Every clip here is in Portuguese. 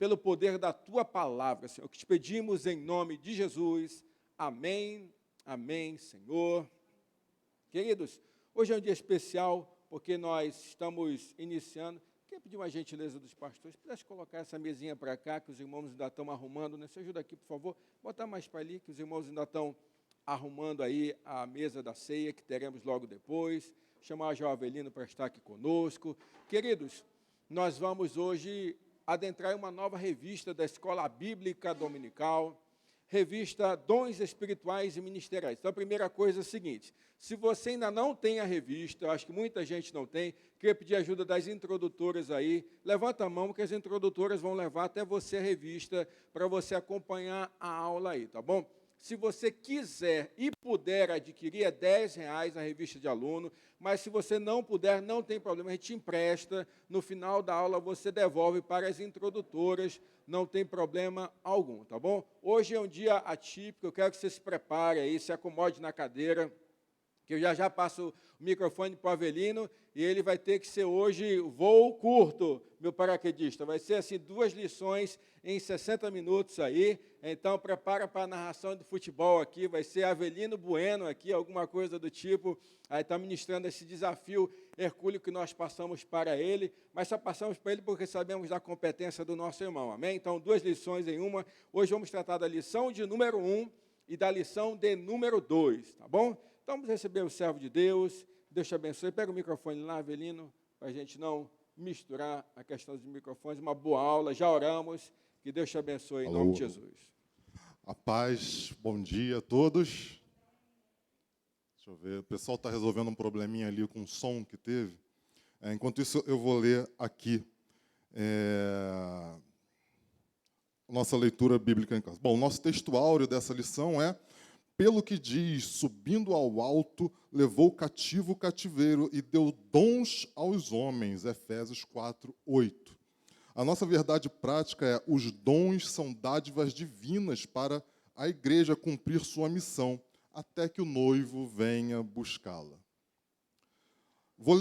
pelo poder da Tua palavra, Senhor, que te pedimos em nome de Jesus. Amém, amém, Senhor. Queridos, hoje é um dia especial, porque nós estamos iniciando. Queria pedir uma gentileza dos pastores, pudesse colocar essa mesinha para cá, que os irmãos ainda estão arrumando, né? Você ajuda aqui, por favor, botar mais para ali, que os irmãos ainda estão arrumando aí a mesa da ceia, que teremos logo depois. Chamar a João Avelino para estar aqui conosco. Queridos, nós vamos hoje adentrar em uma nova revista da Escola Bíblica Dominical, revista Dons Espirituais e Ministeriais. Então, a primeira coisa é a seguinte: se você ainda não tem a revista, eu acho que muita gente não tem, queria pedir ajuda das introdutoras aí, levanta a mão, que as introdutoras vão levar até você a revista, para você acompanhar a aula aí, tá bom? Se você quiser e puder adquirir, é R$10 a revista de aluno, mas se você não puder, não tem problema, a gente te empresta, no final da aula você devolve para as introdutoras, não tem problema algum, tá bom? Hoje é um dia atípico, eu quero que você se prepare aí, se acomode na cadeira, que eu já passo o microfone para o Avelino, e ele vai ter que ser hoje voo curto, meu paraquedista. Vai ser assim, 2 lições em 60 minutos aí. Então, prepara para a narração do futebol aqui, vai ser Avelino Bueno aqui, alguma coisa do tipo. Aí está ministrando esse desafio hercúleo que nós passamos para ele, mas só passamos para ele porque sabemos da competência do nosso irmão, amém? Então, 2 lições em uma. Hoje vamos tratar da lição de número 1 e da lição de número 2, tá bom? Então, vamos receber o servo de Deus. Deus te abençoe. Pega o microfone lá, Avelino, para a gente não misturar a questão dos microfones. Uma boa aula, já oramos. Que Deus te abençoe, em nome de Jesus. A paz, bom dia a todos. Deixa eu ver, o pessoal está resolvendo um probleminha ali com o som que teve. Enquanto isso, eu vou ler aqui nossa leitura bíblica em casa. Bom, o nosso texto áureo dessa lição é: pelo que diz, subindo ao alto, levou cativo o cativeiro e deu dons aos homens. Efésios 4:8. A nossa verdade prática é: os dons são dádivas divinas para a igreja cumprir sua missão, até que o noivo venha buscá-la. Vou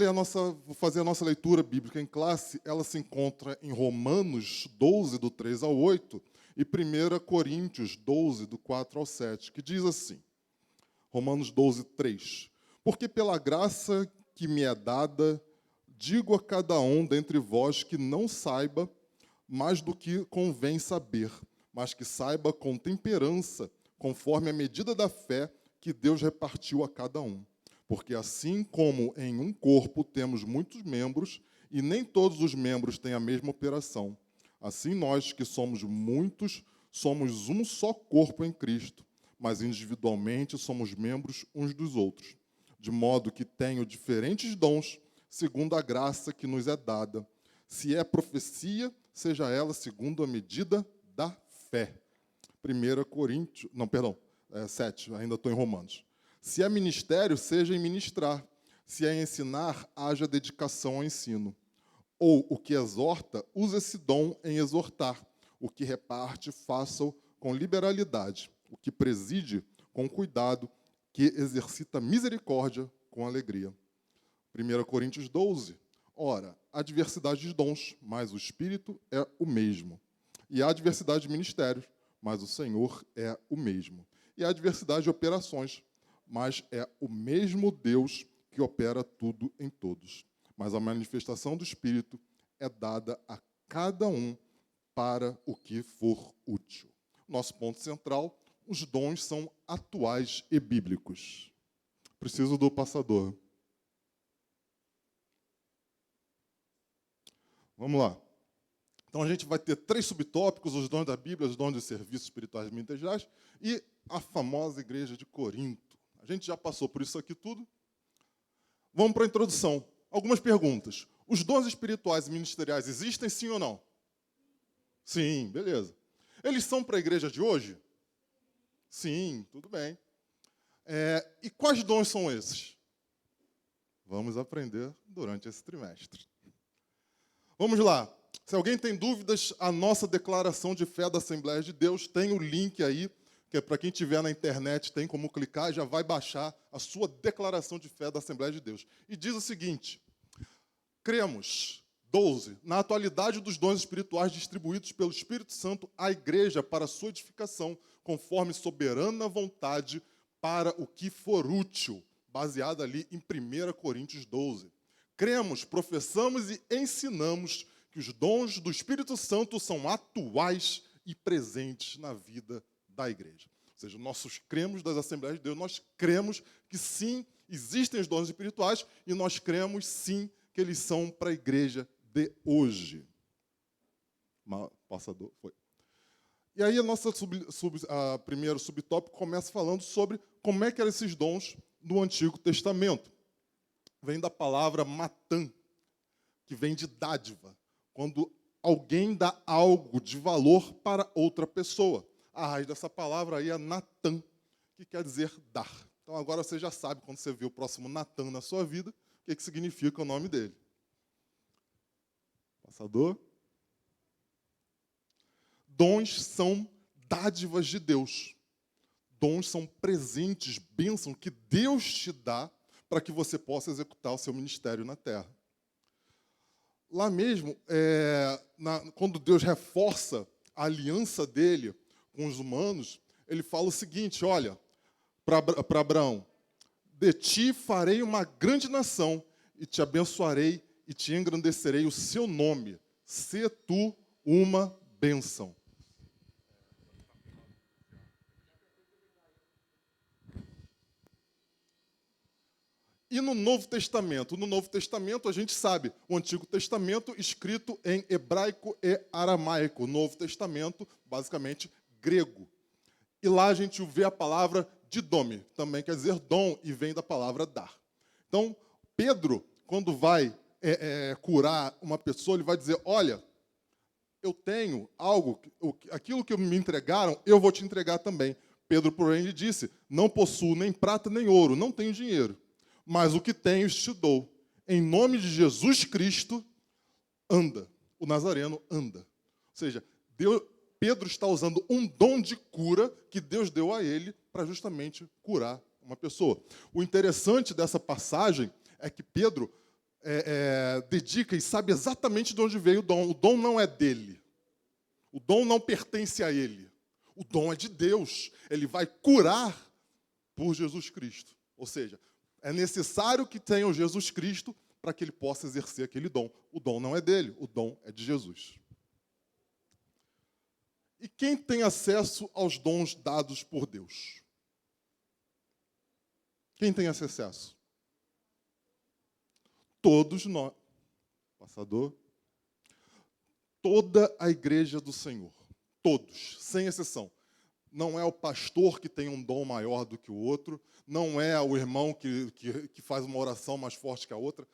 fazer a nossa leitura bíblica em classe. Ela se encontra em Romanos 12, do 3 ao 8, e 1 Coríntios 12, do 4 ao 7, que diz assim, Romanos 12, 3. Porque pela graça que me é dada, digo a cada um dentre vós que não saiba mais do que convém saber, mas que saiba com temperança, conforme a medida da fé que Deus repartiu a cada um. Porque assim como em um corpo temos muitos membros, e nem todos os membros têm a mesma operação, assim nós que somos muitos, somos um só corpo em Cristo, mas individualmente somos membros uns dos outros. De modo que tenho diferentes dons, segundo a graça que nos é dada. Se é profecia, seja ela segundo a medida da fé. 7, ainda estou em Romanos. Se é ministério, seja em ministrar. Se é ensinar, haja dedicação ao ensino. Ou o que exorta, use esse dom em exortar. O que reparte, faça-o com liberalidade. O que preside, com cuidado, que exercita misericórdia com alegria. 1 Coríntios 12. Ora, há diversidade de dons, mas o Espírito é o mesmo. E há diversidade de ministérios, mas o Senhor é o mesmo. E há diversidade de operações, mas é o mesmo Deus que opera tudo em todos. Mas a manifestação do Espírito é dada a cada um para o que for útil. Nosso ponto central: os dons são atuais e bíblicos. Preciso do passador. Vamos lá. Então, a gente vai ter 3 subtópicos: os dons da Bíblia, os dons de serviços espirituais e ministeriais e a famosa igreja de Corinto. A gente já passou por isso aqui tudo. Vamos para a introdução. Algumas perguntas. Os dons espirituais e ministeriais existem, sim ou não? Sim, beleza. Eles são para a igreja de hoje? Sim, tudo bem. E quais dons são esses? Vamos aprender durante esse trimestre. Vamos lá. Se alguém tem dúvidas, a nossa declaração de fé da Assembleia de Deus tem o link aí, que é para quem estiver na internet, tem como clicar e já vai baixar a sua declaração de fé da Assembleia de Deus. E diz o seguinte: cremos, 12. Na atualidade dos dons espirituais distribuídos pelo Espírito Santo à igreja para sua edificação, conforme soberana vontade, para o que for útil, baseado ali em 1 Coríntios 12. Cremos, professamos e ensinamos que os dons do Espírito Santo são atuais e presentes na vida da igreja. Ou seja, nós cremos das Assembleias de Deus, nós cremos que sim, existem os dons espirituais e nós cremos sim que eles são para a igreja de hoje. Passador, foi. E aí a primeiro subtópico começa falando sobre como é que eram esses dons no Antigo Testamento. Vem da palavra matã, que vem de dádiva, quando alguém dá algo de valor para outra pessoa. A raiz dessa palavra aí é Natã, que quer dizer dar. Então agora você já sabe, quando você vê o próximo Natã na sua vida, o que significa o nome dele. Passador. Dons são dádivas de Deus. Dons são presentes, bênçãos que Deus te dá para que você possa executar o seu ministério na terra. Lá mesmo, quando Deus reforça a aliança dele com os humanos, ele fala o seguinte, olha, para Abraão, de ti farei uma grande nação e te abençoarei e te engrandecerei o seu nome. Sê tu uma bênção. E no Novo Testamento? No Novo Testamento, a gente sabe, o Antigo Testamento escrito em hebraico e aramaico. O Novo Testamento, basicamente, grego. E lá a gente vê a palavra didome, também quer dizer dom, e vem da palavra dar. Então, Pedro, quando vai curar uma pessoa, ele vai dizer, olha, eu tenho algo, aquilo que me entregaram, eu vou te entregar também. Pedro, porém, lhe disse, não possuo nem prata nem ouro, não tenho dinheiro. Mas o que tens te dou. Em nome de Jesus Cristo, anda. O Nazareno anda. Ou seja, Pedro está usando um dom de cura que Deus deu a ele para justamente curar uma pessoa. O interessante dessa passagem é que Pedro dedica e sabe exatamente de onde veio o dom. O dom não é dele. O dom não pertence a ele. O dom é de Deus. Ele vai curar por Jesus Cristo. Ou seja, é necessário que tenha o Jesus Cristo para que ele possa exercer aquele dom. O dom não é dele, o dom é de Jesus. E quem tem acesso aos dons dados por Deus? Quem tem esse acesso? Todos nós. Passador. Toda a igreja do Senhor. Todos, sem exceção. Não é o pastor que tem um dom maior do que o outro, não é o irmão que faz uma oração mais forte que a outra.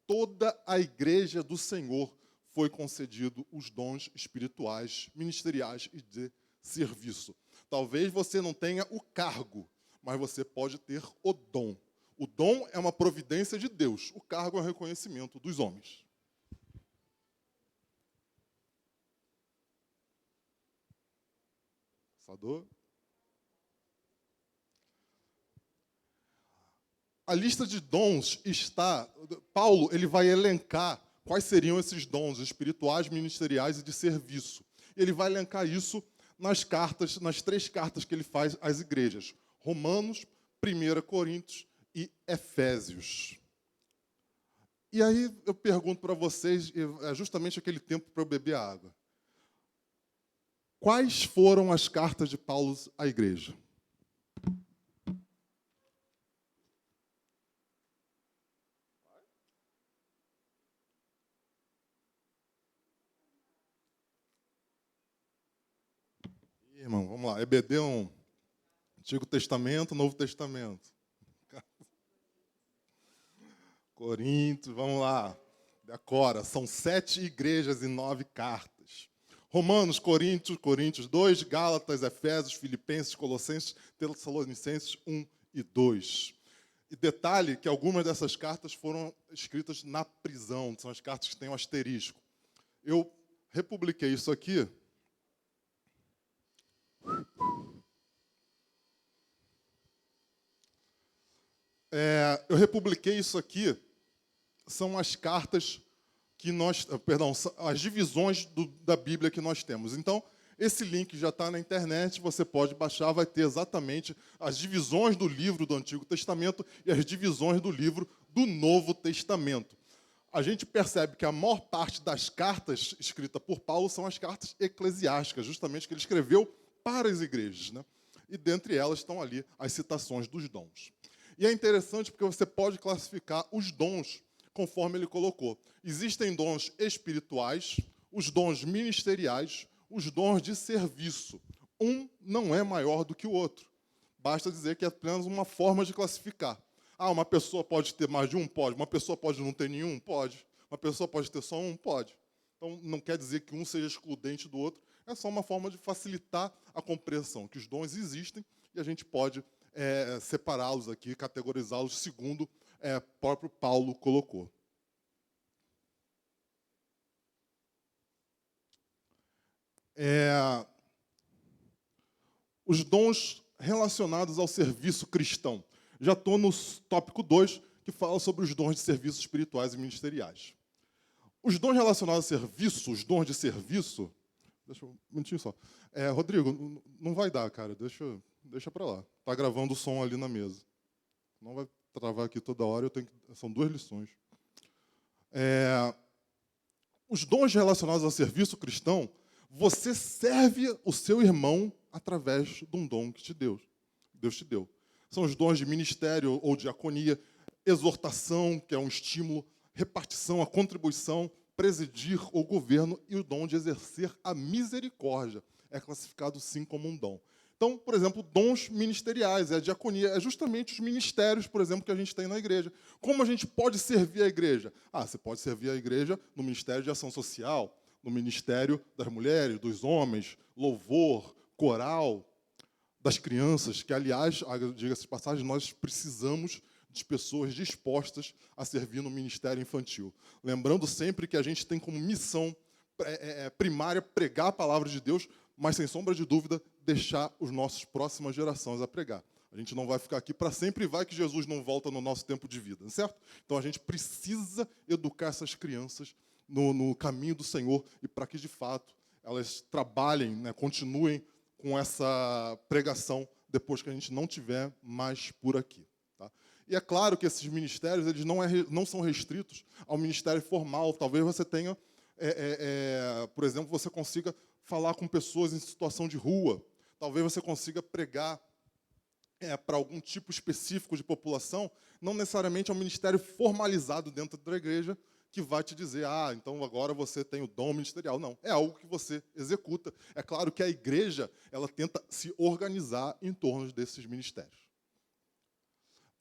Toda a igreja do Senhor foi concedido os dons espirituais, ministeriais e de serviço. Talvez você não tenha o cargo, mas você pode ter o dom. O dom é uma providência de Deus, o cargo é um reconhecimento dos homens. A lista de dons está... Paulo ele vai elencar quais seriam esses dons espirituais, ministeriais e de serviço. Ele vai elencar isso nas cartas, nas 3 cartas que ele faz às igrejas. Romanos, 1 Coríntios e Efésios. E aí eu pergunto para vocês, é justamente aquele tempo para eu beber água. Quais foram as cartas de Paulo à igreja? Irmão, vamos lá. EBD 1. Antigo Testamento, Novo Testamento. Coríntios, vamos lá. Decora. São 7 igrejas e 9 cartas. Romanos, Coríntios 2, Gálatas, Efésios, Filipenses, Colossenses, Tessalonicenses 1 e 2. E detalhe que algumas dessas cartas foram escritas na prisão, são as cartas que têm um asterisco. Eu republiquei isso aqui. Eu republiquei isso aqui, são as cartas as divisões da Bíblia que nós temos. Então, esse link já está na internet, você pode baixar, vai ter exatamente as divisões do livro do Antigo Testamento e as divisões do livro do Novo Testamento. A gente percebe que a maior parte das cartas escritas por Paulo são as cartas eclesiásticas, justamente que ele escreveu para as igrejas, né? E dentre elas estão ali as citações dos dons. E é interessante porque você pode classificar os dons conforme ele colocou. Existem dons espirituais, os dons ministeriais, os dons de serviço. Um não é maior do que o outro. Basta dizer que é apenas uma forma de classificar. Ah, uma pessoa pode ter mais de um? Pode. Uma pessoa pode não ter nenhum? Pode. Uma pessoa pode ter só um? Pode. Então, não quer dizer que um seja excludente do outro. É só uma forma de facilitar a compreensão, que os dons existem e a gente pode separá-los aqui, categorizá-los segundo o próprio Paulo colocou. Os dons relacionados ao serviço cristão. Já estou no tópico 2, que fala sobre os dons de serviços espirituais e ministeriais. Os dons relacionados ao serviço, os dons de serviço... Deixa um minutinho só. Rodrigo, não vai dar, cara. Deixa para lá. Está gravando o som ali na mesa. Não vai travar aqui toda hora. São 2 lições. Os dons relacionados ao serviço cristão, você serve o seu irmão através de um dom que Deus te deu. São os dons de ministério ou diaconia, exortação, que é um estímulo, repartição, a contribuição, presidir o governo e o dom de exercer a misericórdia. É classificado, sim, como um dom. Então, por exemplo, dons ministeriais, a diaconia, é justamente os ministérios, por exemplo, que a gente tem na igreja. Como a gente pode servir a igreja? Você pode servir a igreja no Ministério de Ação Social, no Ministério das Mulheres, dos Homens, louvor, coral, das crianças, que, aliás, diga-se de passagem, nós precisamos de pessoas dispostas a servir no ministério infantil. Lembrando sempre que a gente tem como missão primária pregar a palavra de Deus, mas, sem sombra de dúvida, deixar as nossas próximas gerações a pregar. A gente não vai ficar aqui para sempre e vai que Jesus não volta no nosso tempo de vida, certo? Então, a gente precisa educar essas crianças no caminho do Senhor e para que, de fato, elas trabalhem, né, continuem com essa pregação depois que a gente não tiver mais por aqui. Tá? E é claro que esses ministérios eles não são restritos ao ministério formal. Talvez você tenha, por exemplo, você consiga falar com pessoas em situação de rua. Talvez você consiga pregar para algum tipo específico de população. Não necessariamente é um ministério formalizado dentro da igreja, que vai te dizer, então agora você tem o dom ministerial. Não, é algo que você executa. É claro que a igreja ela tenta se organizar em torno desses ministérios.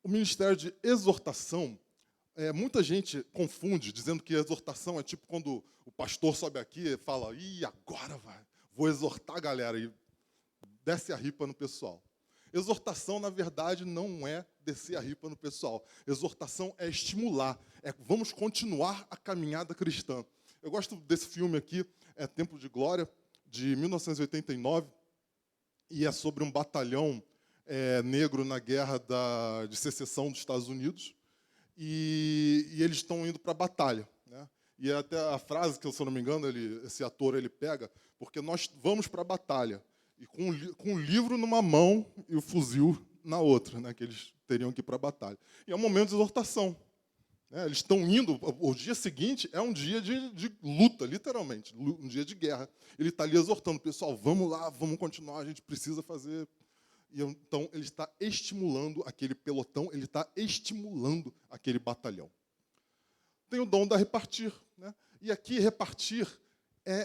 O ministério de exortação, muita gente confunde, dizendo que a exortação é tipo quando o pastor sobe aqui e fala, agora vou exortar a galera, e desce a ripa no pessoal. Exortação, na verdade, não é descer a ripa no pessoal. Exortação é estimular, vamos continuar a caminhada cristã. Eu gosto desse filme aqui, Tempo de Glória, de 1989, e é sobre um batalhão negro na guerra de secessão dos Estados Unidos, e eles estão indo para a batalha. Né? E até a frase que, se eu não me engano, esse ator ele pega, porque nós vamos para a batalha, e com o livro numa mão e o fuzil na outra, né, que eles teriam que ir para a batalha. E é um momento de exortação. Né? Eles estão indo, o dia seguinte é um dia de luta, literalmente, um dia de guerra. Ele está ali exortando, pessoal, vamos lá, vamos continuar, a gente precisa fazer. E então, ele está estimulando aquele pelotão, ele está estimulando aquele batalhão. Tem o dom da repartir. Né? E aqui, repartir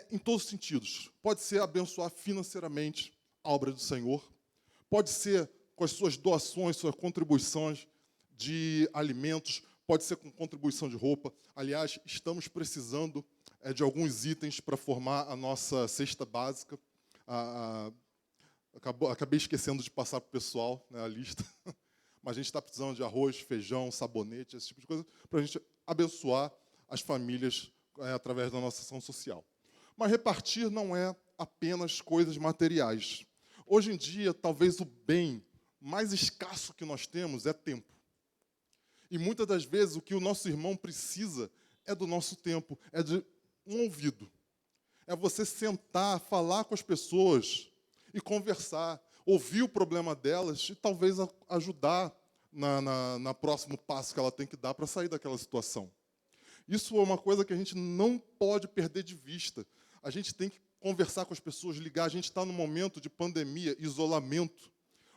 em todos os sentidos. Pode ser abençoar financeiramente a obra do Senhor, pode ser com as suas doações, suas contribuições de alimentos, pode ser com contribuição de roupa. Aliás, estamos precisando de alguns itens para formar a nossa cesta básica. Acabei esquecendo de passar para o pessoal, né, a lista, mas a gente está precisando de arroz, feijão, sabonete, esse tipo de coisa, para a gente abençoar as famílias através da nossa ação social. Mas repartir não é apenas coisas materiais. Hoje em dia, talvez o bem mais escasso que nós temos é tempo. E muitas das vezes o que o nosso irmão precisa é do nosso tempo, é de um ouvido. É você sentar, falar com as pessoas e conversar, ouvir o problema delas e talvez ajudar na próximo passo que ela tem que dar para sair daquela situação. Isso é uma coisa que a gente não pode perder de vista. A gente tem que conversar com as pessoas, ligar. A gente está num momento de pandemia, isolamento,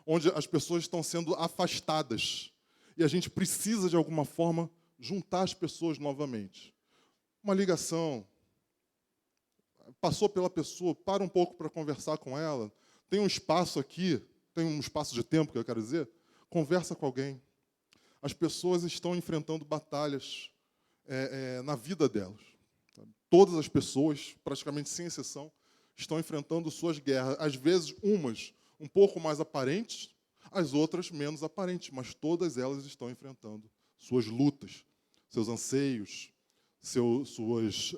onde as pessoas estão sendo afastadas. E a gente precisa, de alguma forma, juntar as pessoas novamente. Uma ligação. Passou pela pessoa, para um pouco para conversar com ela. Tem um espaço aqui, tem um espaço de tempo, que eu quero dizer. Conversa com alguém. As pessoas estão enfrentando batalhas na vida delas. Todas as pessoas, praticamente sem exceção, estão enfrentando suas guerras. Às vezes, umas um pouco mais aparentes, as outras menos aparentes, mas todas elas estão enfrentando suas lutas, seus anseios, suas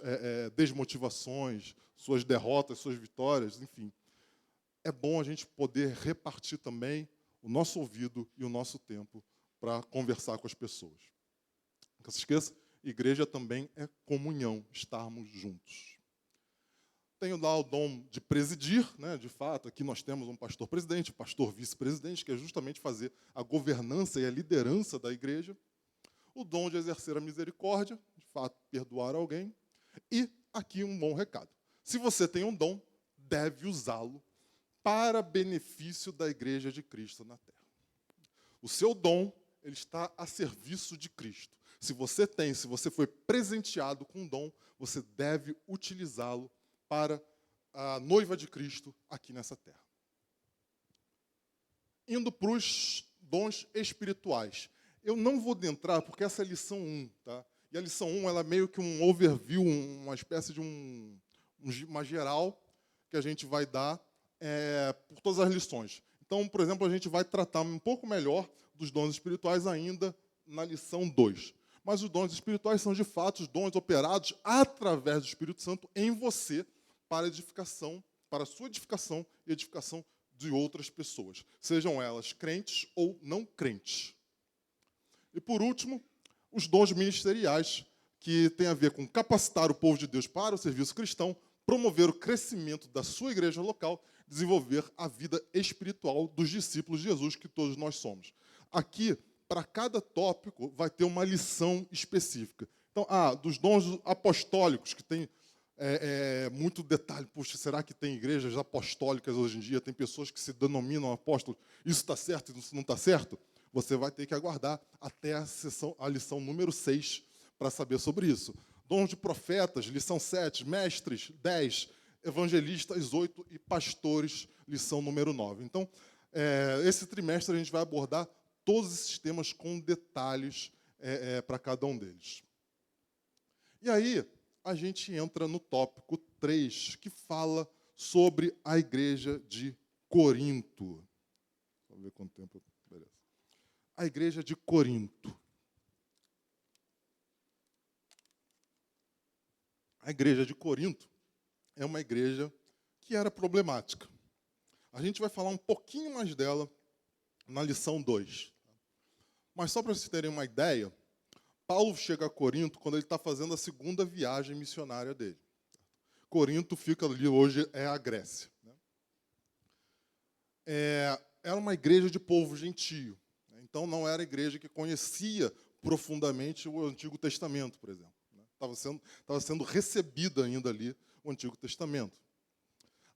desmotivações, suas derrotas, suas vitórias, enfim. É bom a gente poder repartir também o nosso ouvido e o nosso tempo para conversar com as pessoas. Não se esqueça, igreja também é comunhão, estarmos juntos. Tenho lá o dom de presidir, né? De fato, aqui nós temos um pastor-presidente, pastor vice-presidente, que é justamente fazer a governança e a liderança da igreja. O dom de exercer a misericórdia, de fato, perdoar alguém. E aqui um bom recado. Se você tem um dom, deve usá-lo para benefício da igreja de Cristo na terra. O seu dom, ele está a serviço de Cristo. Se você foi presenteado com um dom, você deve utilizá-lo para a noiva de Cristo aqui nessa terra. Indo para os dons espirituais. Eu não vou adentrar, porque essa é a lição 1. Tá? E a lição 1 ela é meio que um overview, uma espécie de uma geral que a gente vai dar por todas as lições. Então, por exemplo, a gente vai tratar um pouco melhor dos dons espirituais ainda na lição 2. Mas os dons espirituais são, de fato, os dons operados através do Espírito Santo em você para edificação, para a sua edificação e edificação de outras pessoas, sejam elas crentes ou não crentes. E, por último, os dons ministeriais, que têm a ver com capacitar o povo de Deus para o serviço cristão, promover o crescimento da sua igreja local, desenvolver a vida espiritual dos discípulos de Jesus, que todos nós somos. Aqui, para cada tópico, vai ter uma lição específica. Então, dos dons apostólicos, que tem muito detalhe. Puxa, será que tem igrejas apostólicas hoje em dia? Tem pessoas que se denominam apóstolos. Isso está certo, isso não está certo? Você vai ter que aguardar até a lição número 6 para saber sobre isso. Dons de profetas, lição 7, mestres, 10, evangelistas, 8 e pastores, lição número 9. Então, esse trimestre a gente vai abordar todos esses temas com detalhes para cada um deles. E aí, a gente entra no tópico 3, que fala sobre a igreja de Corinto. Vamos ver quanto tempo. Beleza. A igreja de Corinto. A igreja de Corinto é uma igreja que era problemática. A gente vai falar um pouquinho mais dela na lição 2. Mas só para vocês terem uma ideia, Paulo chega a Corinto quando ele está fazendo a segunda viagem missionária dele. Corinto fica ali, hoje é a Grécia. Era uma igreja de povo gentio. Então, não era a igreja que conhecia profundamente o Antigo Testamento, por exemplo. Estava sendo recebida ainda ali o Antigo Testamento.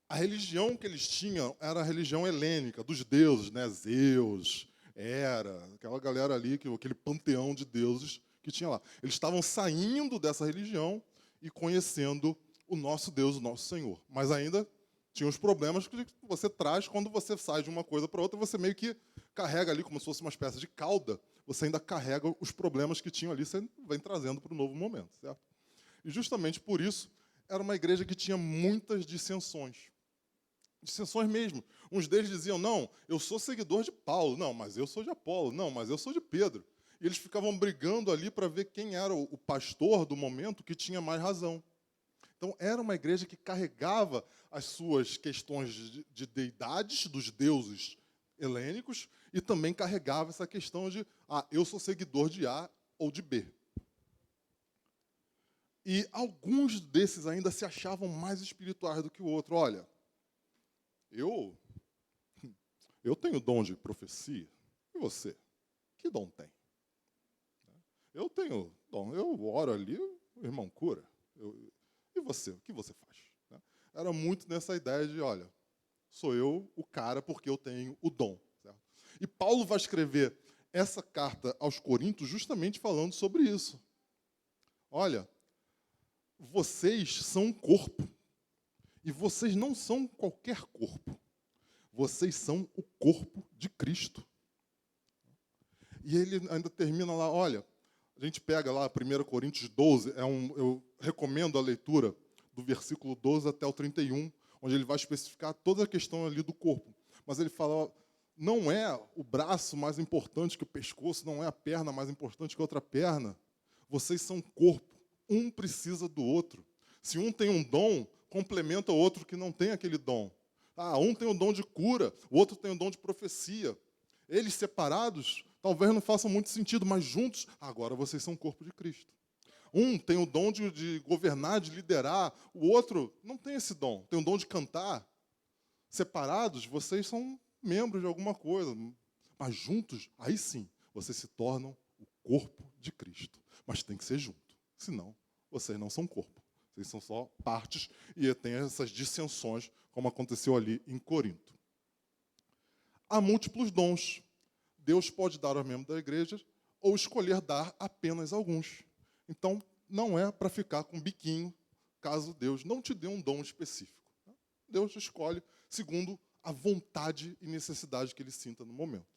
A religião que eles tinham era a religião helênica, dos deuses, né? Zeus, Hera, aquela galera ali, aquele panteão de deuses que tinha lá. Eles estavam saindo dessa religião e conhecendo o nosso Deus, o nosso Senhor. Mas ainda tinha os problemas que você traz quando você sai de uma coisa para outra, você meio que carrega ali como se fosse uma espécie de cauda, você ainda carrega os problemas que tinham ali, você vem trazendo para o novo momento, certo? E justamente por isso, era uma igreja que tinha muitas dissensões. Dissensões mesmo. Uns deles diziam, não, eu sou seguidor de Paulo, não, mas eu sou de Apolo, não, mas eu sou de Pedro. E eles ficavam brigando ali para ver quem era o pastor do momento que tinha mais razão. Então, era uma igreja que carregava as suas questões de deidades, dos deuses helênicos, e também carregava essa questão de, eu sou seguidor de A ou de B. E alguns desses ainda se achavam mais espirituais do que o outro. Olha, eu tenho dom de profecia. E você? Que dom tem? Eu tenho dom. Eu oro ali, o irmão cura. E você? O que você faz? Era muito nessa ideia de, olha, sou eu o cara porque eu tenho o dom. Certo? E Paulo vai escrever essa carta aos Coríntios justamente falando sobre isso. Olha, vocês são um corpo. E vocês não são qualquer corpo. Vocês são o corpo de Cristo. E ele ainda termina lá, olha, a gente pega lá 1 Coríntios 12, eu recomendo a leitura do versículo 12 até o 31, onde ele vai especificar toda a questão ali do corpo. Mas ele fala, não é o braço mais importante que o pescoço, não é a perna mais importante que a outra perna. Vocês são corpo, um precisa do outro. Se um tem um dom, complementa o outro que não tem aquele dom. Um tem o dom de cura, o outro tem o dom de profecia. Eles separados, talvez não façam muito sentido, mas juntos, agora vocês são o corpo de Cristo. Um tem o dom de governar, de liderar, o outro não tem esse dom, tem o dom de cantar. Separados, vocês são membros de alguma coisa, mas juntos, aí sim, vocês se tornam o corpo de Cristo. Mas tem que ser junto, senão vocês não são corpo. Vocês são só partes e tem essas dissensões, como aconteceu ali em Corinto. Há múltiplos dons. Deus pode dar aos membros da igreja ou escolher dar apenas alguns. Então, não é para ficar com biquinho, caso Deus não te dê um dom específico. Deus escolhe segundo a vontade e necessidade que ele sinta no momento.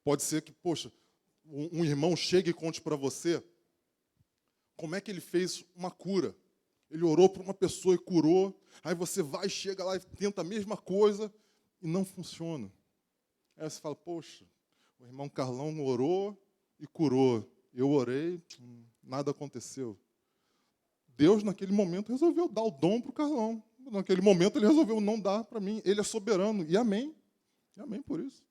Pode ser que, poxa, um irmão chegue e conte para você como é que ele fez uma cura. Ele orou para uma pessoa e curou. Aí você vai, chega lá e tenta a mesma coisa e não funciona. Aí você fala, poxa, o irmão Carlão orou e curou. Eu orei, nada aconteceu. Deus, naquele momento, resolveu dar o dom para o Carlão. Naquele momento, ele resolveu não dar para mim. Ele é soberano. E amém. E amém por isso.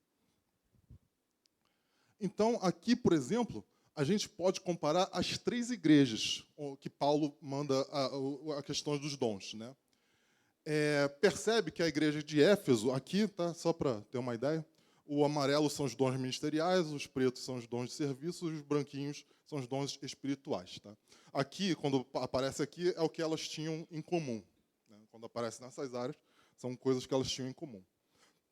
Então, aqui, por exemplo, a gente pode comparar as 3 igrejas que Paulo manda a questão dos dons. Né? Percebe que a igreja de Éfeso, aqui, tá, só para ter uma ideia, o amarelo são os dons ministeriais, os pretos são os dons de serviço, os branquinhos são os dons espirituais. Tá? Aqui, quando aparece aqui, é o que elas tinham em comum. Né? Quando aparece nessas áreas, são coisas que elas tinham em comum.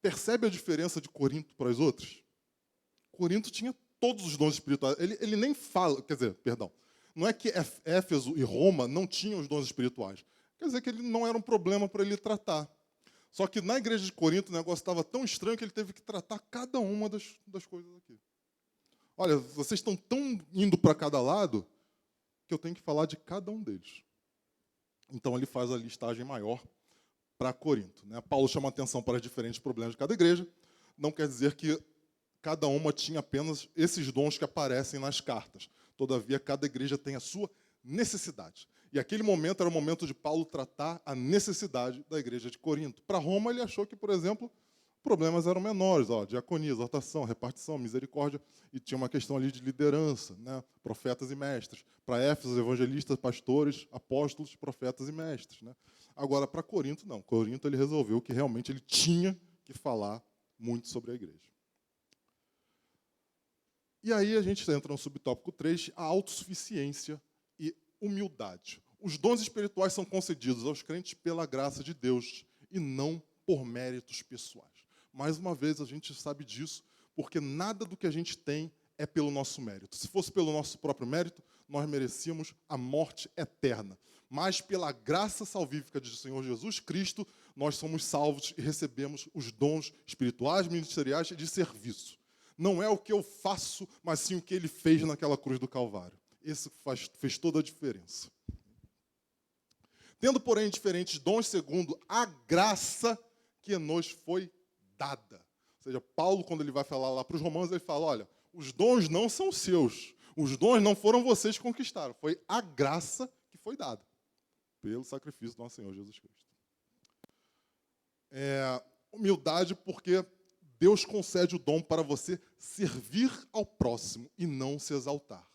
Percebe a diferença de Corinto para as outras? Corinto tinha todos os dons espirituais. Ele nem fala, quer dizer, perdão, não é que Éfeso e Roma não tinham os dons espirituais. Quer dizer que ele não era um problema para ele tratar. Só que na igreja de Corinto o negócio estava tão estranho que ele teve que tratar cada uma das coisas aqui. Olha, vocês estão tão indo para cada lado que eu tenho que falar de cada um deles. Então ele faz a listagem maior para Corinto. Né? Paulo chama atenção para os diferentes problemas de cada igreja. Não quer dizer que cada uma tinha apenas esses dons que aparecem nas cartas. Todavia, cada igreja tem a sua necessidade. E aquele momento era o momento de Paulo tratar a necessidade da igreja de Corinto. Para Roma, ele achou que, por exemplo, problemas eram menores, diaconia, exortação, repartição, misericórdia, e tinha uma questão ali de liderança, né? Profetas e mestres. Para Éfeso, evangelistas, pastores, apóstolos, profetas e mestres. Né? Agora, para Corinto, não. Corinto, ele resolveu que realmente ele tinha que falar muito sobre a igreja. E aí a gente entra no subtópico 3, a autossuficiência e humildade. Os dons espirituais são concedidos aos crentes pela graça de Deus e não por méritos pessoais. Mais uma vez, a gente sabe disso, porque nada do que a gente tem é pelo nosso mérito. Se fosse pelo nosso próprio mérito, nós merecíamos a morte eterna. Mas pela graça salvífica de Senhor Jesus Cristo, nós somos salvos e recebemos os dons espirituais, ministeriais e de serviço. Não é o que eu faço, mas sim o que ele fez naquela cruz do Calvário. Isso fez toda a diferença. Tendo, porém, diferentes dons segundo a graça que nos foi dada. Ou seja, Paulo, quando ele vai falar lá para os romanos, ele fala, olha, os dons não são seus. Os dons não foram vocês que conquistaram. Foi a graça que foi dada pelo sacrifício do nosso Senhor Jesus Cristo. Humildade porque Deus concede o dom para você servir ao próximo e não se exaltar.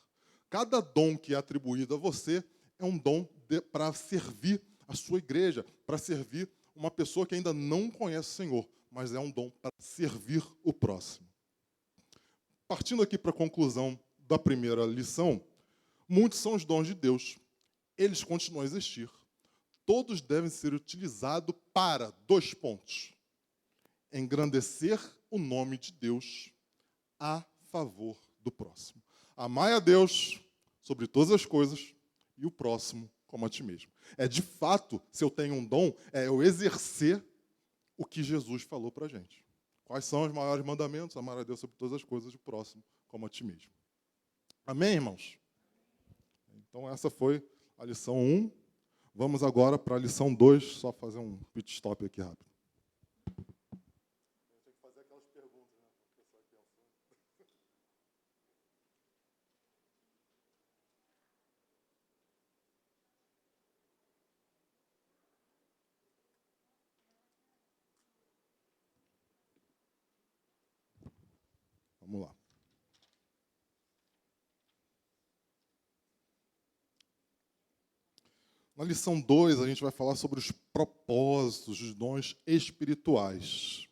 Cada dom que é atribuído a você é um dom para servir a sua igreja, para servir uma pessoa que ainda não conhece o Senhor, mas é um dom para servir o próximo. Partindo aqui para a conclusão da primeira lição, muitos são os dons de Deus. Eles continuam a existir. Todos devem ser utilizados para 2 pontos: engrandecer o nome de Deus a favor do próximo. Amai a Deus sobre todas as coisas e o próximo como a ti mesmo. É de fato, se eu tenho um dom, é eu exercer o que Jesus falou para a gente. Quais são os maiores mandamentos? Amar a Deus sobre todas as coisas e o próximo como a ti mesmo. Amém, irmãos? Então essa foi a lição 1. Vamos agora para a lição 2, só fazer um pit stop aqui rápido. Tem que fazer aquelas perguntas, né? Vamos lá. Na lição 2, a gente vai falar sobre os propósitos dos dons espirituais.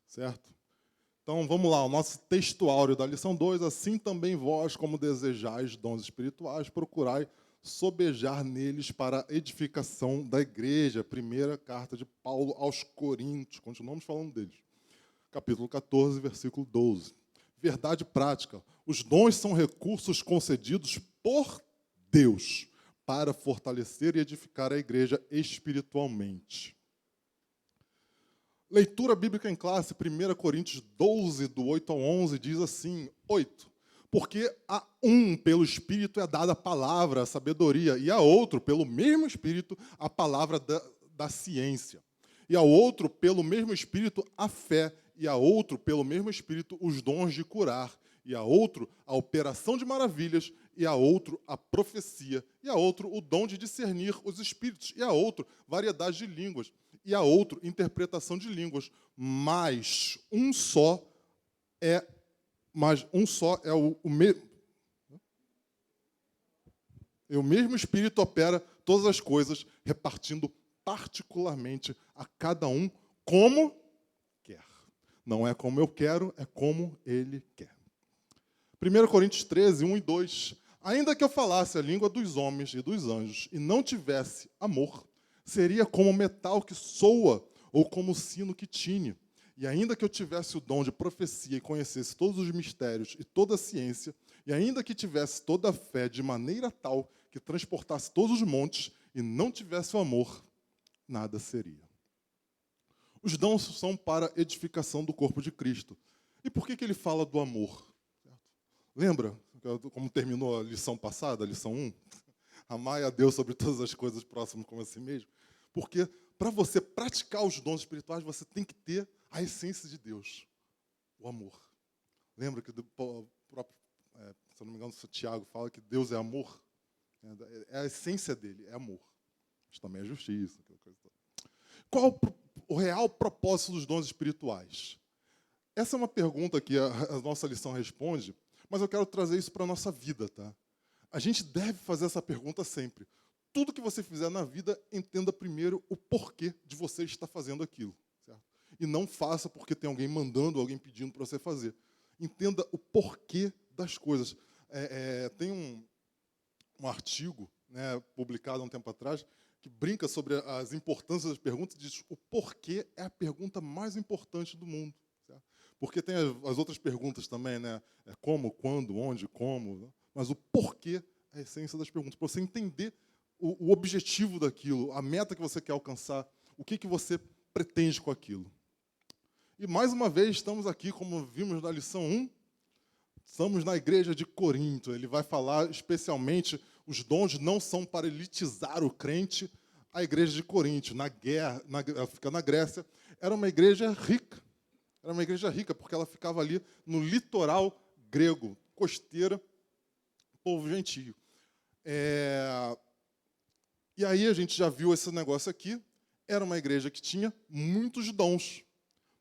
Certo? Então, vamos lá, o nosso textuário da lição 2. Assim também vós, como desejais dons espirituais, procurai sobejar neles para a edificação da igreja. Primeira carta de Paulo aos Coríntios. Continuamos falando deles. Capítulo 14, versículo 12. Verdade prática. Os dons são recursos concedidos por Deus para fortalecer e edificar a igreja espiritualmente. Leitura bíblica em classe, 1 Coríntios 12, do 8 ao 11, diz assim, 8. Porque a um, pelo Espírito, é dada a palavra, a sabedoria, e a outro, pelo mesmo Espírito, a palavra da ciência. E a outro, pelo mesmo Espírito, a fé, e a outro, pelo mesmo Espírito, os dons de curar, e a outro, a operação de maravilhas, e a outro, a profecia, e a outro, o dom de discernir os espíritos, e a outro, variedade de línguas, e a outro, interpretação de línguas. Mas um só é o mesmo. E o mesmo Espírito opera todas as coisas, repartindo particularmente a cada um como quer. Não é como eu quero, é como Ele quer. 1 Coríntios 13, 1 e 2. Ainda que eu falasse a língua dos homens e dos anjos e não tivesse amor, seria como metal que soa ou como sino que tine. E ainda que eu tivesse o dom de profecia e conhecesse todos os mistérios e toda a ciência, e ainda que tivesse toda a fé de maneira tal que transportasse todos os montes e não tivesse o amor, nada seria. Os dons são para edificação do corpo de Cristo. E por que ele fala do amor? Lembra como terminou a lição passada, a lição 1? Amai a Deus sobre todas as coisas, próximo como a si mesmo. Porque para você praticar os dons espirituais, você tem que ter a essência de Deus, o amor. Lembra que o próprio, se eu não me engano, o Tiago fala que Deus é amor? É a essência dele, é amor. Mas também é justiça. Aquela coisa toda. Qual o real propósito dos dons espirituais? Essa é uma pergunta que a nossa lição responde, mas eu quero trazer isso para a nossa vida, tá? A gente deve fazer essa pergunta sempre. Tudo que você fizer na vida, entenda primeiro o porquê de você estar fazendo aquilo. Certo? E não faça porque tem alguém mandando, alguém pedindo para você fazer. Entenda o porquê das coisas. Tem um artigo, né, publicado há um tempo atrás, que brinca sobre as importâncias das perguntas e diz o porquê é a pergunta mais importante do mundo. Certo? Porque tem as outras perguntas também, né? Como, quando, onde, como. Né? Mas o porquê é a essência das perguntas. Para você entender o objetivo daquilo, a meta que você quer alcançar, o que você pretende com aquilo. E, mais uma vez, estamos aqui, como vimos na lição 1, estamos na igreja de Corinto. Ele vai falar especialmente, os dons não são para elitizar o crente. A igreja de Corinto, fica na Grécia, era uma igreja rica. Era uma igreja rica, porque ela ficava ali no litoral grego, costeira, povo gentio. E aí a gente já viu esse negócio aqui. Era uma igreja que tinha muitos dons.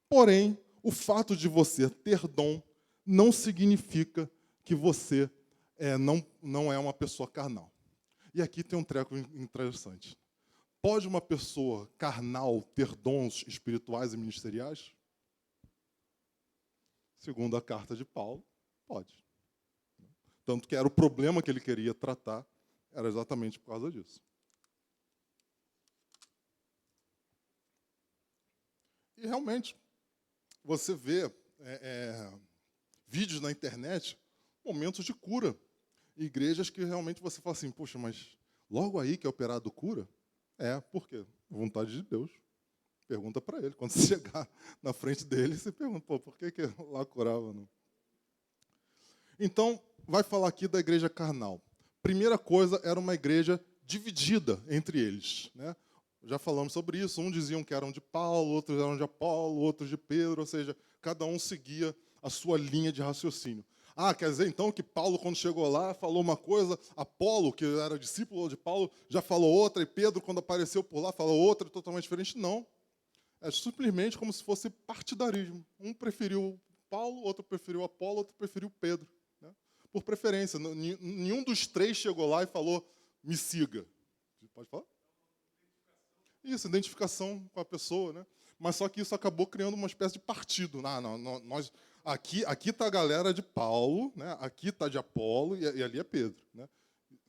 Porém, o fato de você ter dom não significa que você não é uma pessoa carnal. E aqui tem um treco interessante. Pode uma pessoa carnal ter dons espirituais e ministeriais? Segundo a carta de Paulo, pode. Tanto que era o problema que ele queria tratar, era exatamente por causa disso. E realmente, você vê vídeos na internet, momentos de cura. Igrejas que realmente você fala assim, poxa, mas logo aí que é operado cura? Por quê? Vontade de Deus. Pergunta para ele. Quando você chegar na frente dele, você pergunta, por que lá curava? Não? Então, vai falar aqui da igreja carnal. Primeira coisa, era uma igreja dividida entre eles. Né? Já falamos sobre isso. Uns diziam que eram de Paulo, outros eram de Apolo, outros de Pedro, ou seja, cada um seguia a sua linha de raciocínio. Quer dizer, então, que Paulo, quando chegou lá, falou uma coisa, Apolo, que era discípulo de Paulo, já falou outra, e Pedro, quando apareceu por lá, falou outra, totalmente diferente. Não. É simplesmente como se fosse partidarismo. Um preferiu Paulo, outro preferiu Apolo, outro preferiu Pedro. Né? Por preferência. Nenhum dos três chegou lá e falou, me siga. Pode falar? Isso, identificação com a pessoa, né? Mas só que isso acabou criando uma espécie de partido. Nós, aqui está a galera de Paulo, né? Aqui está de Apolo e ali é Pedro. Né?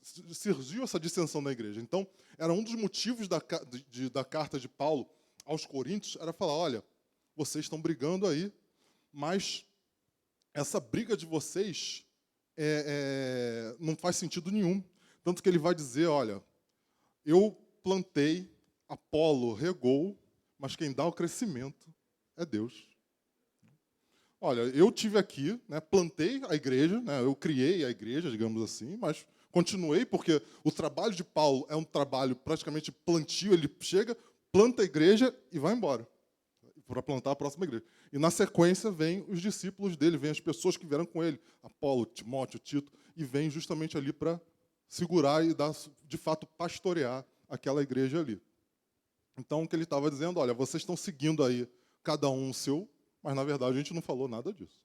Surgiu essa dissensão na igreja. Então, era um dos motivos da carta de Paulo aos Coríntios, era falar, olha, vocês estão brigando aí, mas essa briga de vocês não faz sentido nenhum. Tanto que ele vai dizer, olha, eu plantei, Apolo regou, mas quem dá o crescimento é Deus. Olha, eu tive aqui, né, plantei a igreja, né, eu criei a igreja, digamos assim, mas continuei, porque o trabalho de Paulo é um trabalho praticamente plantio, ele chega, planta a igreja e vai embora, para plantar a próxima igreja. E na sequência vem os discípulos dele, vem as pessoas que vieram com ele, Apolo, Timóteo, Tito, e vem justamente ali para segurar e dar, de fato, pastorear aquela igreja ali. Então, o que ele estava dizendo, olha, vocês estão seguindo aí cada um o seu, mas, na verdade, a gente não falou nada disso.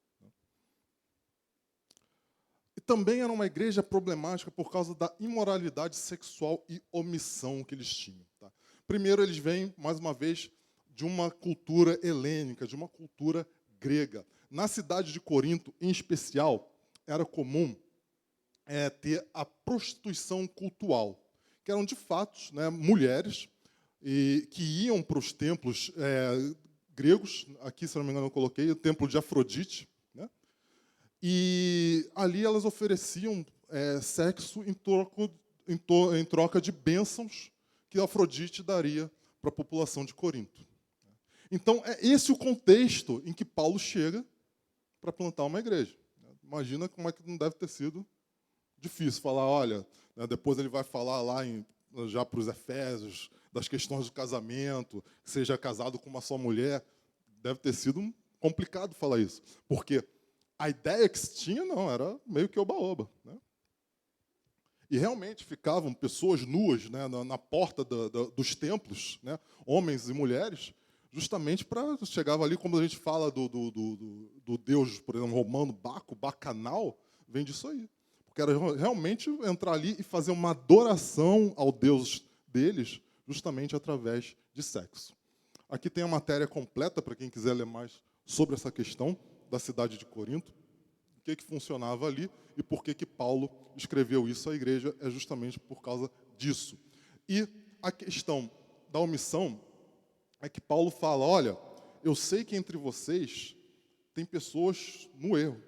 E também era uma igreja problemática por causa da imoralidade sexual e omissão que eles tinham. Tá? Primeiro, eles vêm, mais uma vez, de uma cultura helênica, de uma cultura grega. Na cidade de Corinto, em especial, era comum ter a prostituição cultual, que eram, de fato, né, mulheres que iam para os templos gregos, aqui, se não me engano, eu coloquei, o templo de Afrodite, né? E ali elas ofereciam sexo em troca de bênçãos que Afrodite daria para a população de Corinto. Então, é esse o contexto em que Paulo chega para plantar uma igreja. Imagina como é que não deve ter sido difícil falar, olha, né, depois ele vai falar lá já para os Efésios, das questões do casamento, que seja casado com uma só mulher. Deve ter sido complicado falar isso. Porque a ideia que se tinha, não, era meio que oba-oba. Né? E realmente ficavam pessoas nuas, né, na porta dos templos, né, homens e mulheres, justamente para... Chegava ali, como a gente fala do deus, por exemplo, romano, Baco, bacanal, vem disso aí. Porque era realmente entrar ali e fazer uma adoração ao deus deles, justamente através de sexo. Aqui tem a matéria completa, para quem quiser ler mais sobre essa questão da cidade de Corinto, o que funcionava ali e por que Paulo escreveu isso à igreja, é justamente por causa disso. E a questão da omissão é que Paulo fala, olha, eu sei que entre vocês tem pessoas no erro.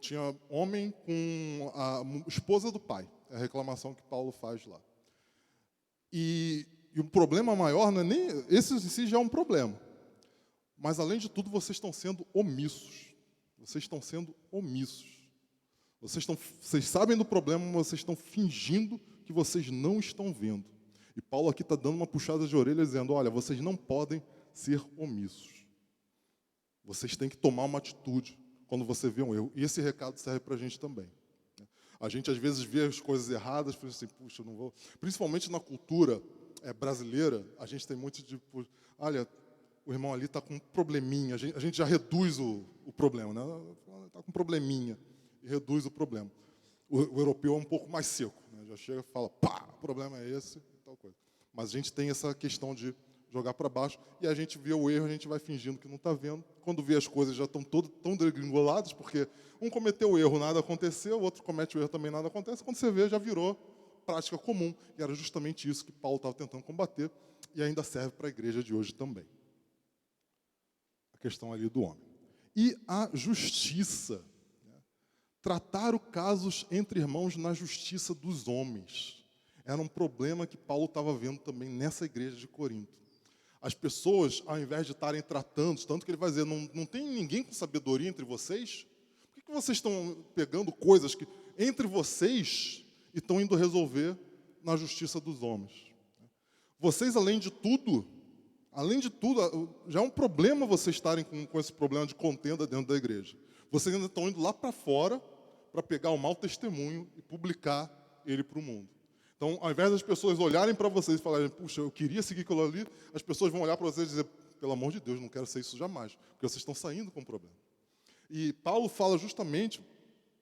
Tinha homem com a esposa do pai, é a reclamação que Paulo faz lá. E o problema maior não é nem... Esse em si já é um problema. Mas, além de tudo, vocês estão sendo omissos. Vocês estão sendo omissos. Vocês sabem do problema, mas vocês estão fingindo que vocês não estão vendo. E Paulo aqui está dando uma puxada de orelha, dizendo, olha, vocês não podem ser omissos. Vocês têm que tomar uma atitude quando você vê um erro. E esse recado serve para a gente também. A gente, às vezes, vê as coisas erradas, pensa assim, puxa, eu não vou... Principalmente na cultura brasileira, a gente tem muito de... Olha, o irmão ali está com um probleminha. A gente já reduz o problema, né? Está com um probleminha e reduz o problema. O europeu é um pouco mais seco, né? Já chega e fala, pá, o problema é esse, e tal coisa. Mas a gente tem essa questão de jogar para baixo, e a gente vê o erro, a gente vai fingindo que não está vendo. Quando vê as coisas já estão tão degringoladas, porque um cometeu o erro, nada aconteceu, o outro comete o erro, também nada acontece. Quando você vê, já virou prática comum. E era justamente isso que Paulo estava tentando combater, e ainda serve para a igreja de hoje também. A questão ali do homem. E a justiça. Tratar os casos entre irmãos na justiça dos homens. Era um problema que Paulo estava vendo também nessa igreja de Corinto. As pessoas, ao invés de estarem tratando, tanto que ele vai dizer, não tem ninguém com sabedoria entre vocês? Por que vocês estão pegando coisas que entre vocês e estão indo resolver na justiça dos homens? Vocês, além de tudo, já é um problema vocês estarem com esse problema de contenda dentro da igreja. Vocês ainda estão indo lá para fora para pegar o mau testemunho e publicar ele para o mundo. Então, ao invés das pessoas olharem para vocês e falarem, puxa, eu queria seguir aquilo ali, as pessoas vão olhar para vocês e dizer, pelo amor de Deus, não quero ser isso jamais, porque vocês estão saindo com o problema. E Paulo fala justamente,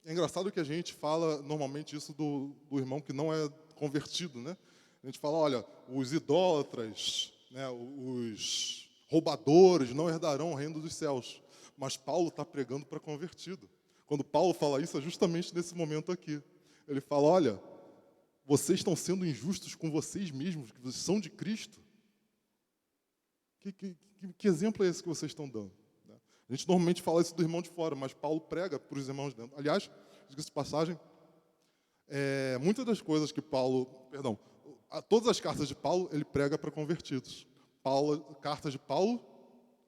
é engraçado que a gente fala normalmente isso do irmão que não é convertido, né? A gente fala, olha, os idólatras, né, os roubadores não herdarão o reino dos céus. Mas Paulo está pregando para convertido. Quando Paulo fala isso, é justamente nesse momento aqui. Ele fala, olha, vocês estão sendo injustos com vocês mesmos, que vocês são de Cristo. Que exemplo é esse que vocês estão dando? A gente normalmente fala isso do irmão de fora, mas Paulo prega para os irmãos de dentro. Aliás, diga-se de passagem, muitas das coisas que todas as cartas de Paulo, ele prega para convertidos. Cartas de Paulo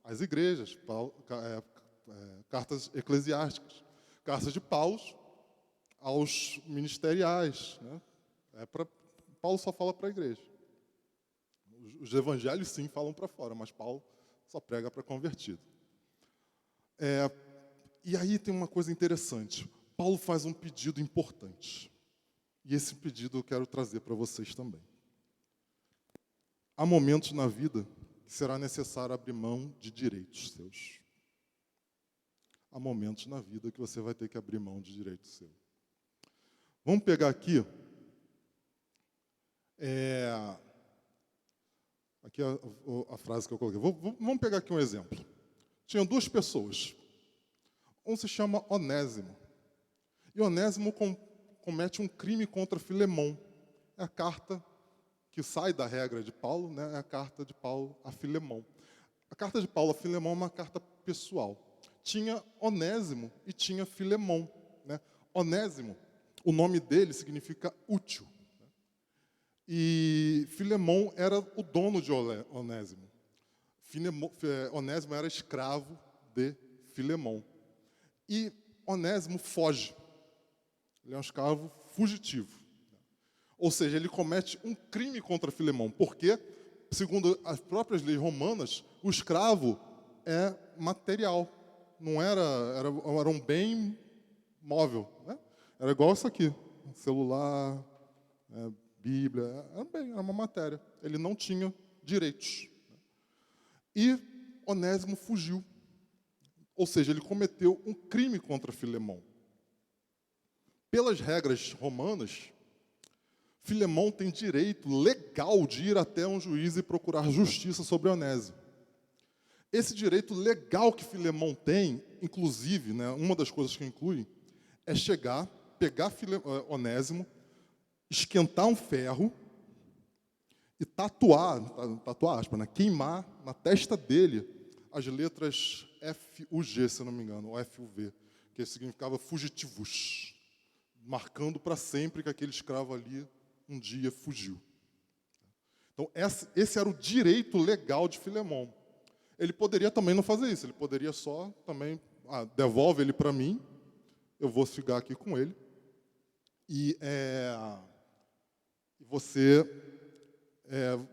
às igrejas, cartas eclesiásticas, cartas de Paulo aos ministeriais, né? Paulo só fala para a igreja. Os evangelhos, sim, falam para fora, mas Paulo só prega para convertido. E aí tem uma coisa interessante. Paulo faz um pedido importante. E esse pedido eu quero trazer para vocês também. Há momentos na vida que será necessário abrir mão de direitos seus. Há momentos na vida que você vai ter que abrir mão de direitos seus. Vamos pegar aqui. Aqui a frase que eu coloquei. Vamos pegar aqui um exemplo. Tinham duas pessoas. Um se chama Onésimo. E Onésimo comete um crime contra Filemão. É a carta que sai da regra de Paulo, né? É a carta de Paulo a Filemão. A carta de Paulo a Filemão é uma carta pessoal. Tinha Onésimo e tinha Filemão, né? Onésimo, o nome dele significa útil. E Filemão era o dono de Onésimo. Onésimo era escravo de Filemão. E Onésimo foge. Ele é um escravo fugitivo. Ou seja, ele comete um crime contra Filemão, porque, segundo as próprias leis romanas, o escravo é material. Não era um bem móvel, né? Era igual isso aqui, celular, Bíblia, era uma matéria. Ele não tinha direitos. E Onésimo fugiu. Ou seja, ele cometeu um crime contra Filemão. Pelas regras romanas, Filemão tem direito legal de ir até um juiz e procurar justiça sobre Onésimo. Esse direito legal que Filemão tem, inclusive, né, uma das coisas que inclui, é chegar, pegar Onésimo, esquentar um ferro e tatuar aspas, né, queimar na testa dele as letras FUG, se eu não me engano, ou FUV, que significava fugitivos, marcando para sempre que aquele escravo ali um dia fugiu. Então, esse era o direito legal de Filemão. Ele poderia também não fazer isso, ele poderia só também, devolve ele para mim, eu vou ficar aqui com ele, e você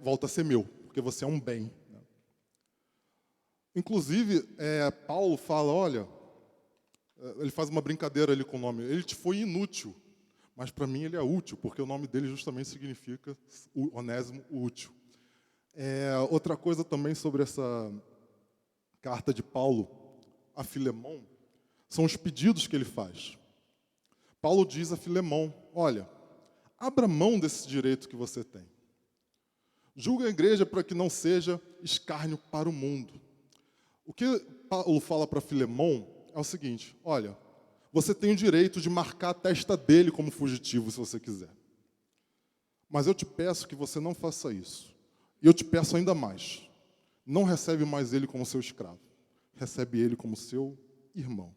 volta a ser meu, porque você é um bem. Inclusive, Paulo fala, olha, ele faz uma brincadeira ali com o nome, ele te foi inútil, mas para mim ele é útil, porque o nome dele justamente significa Onésimo, o útil. Outra coisa também sobre essa carta de Paulo a Filemão, são os pedidos que ele faz. Paulo diz a Filemão, olha, abra mão desse direito que você tem. Julga a igreja para que não seja escárnio para o mundo. O que Paulo fala para Filemão é o seguinte, olha, você tem o direito de marcar a testa dele como fugitivo, se você quiser. Mas eu te peço que você não faça isso. E eu te peço ainda mais, não recebe mais ele como seu escravo. Recebe ele como seu irmão.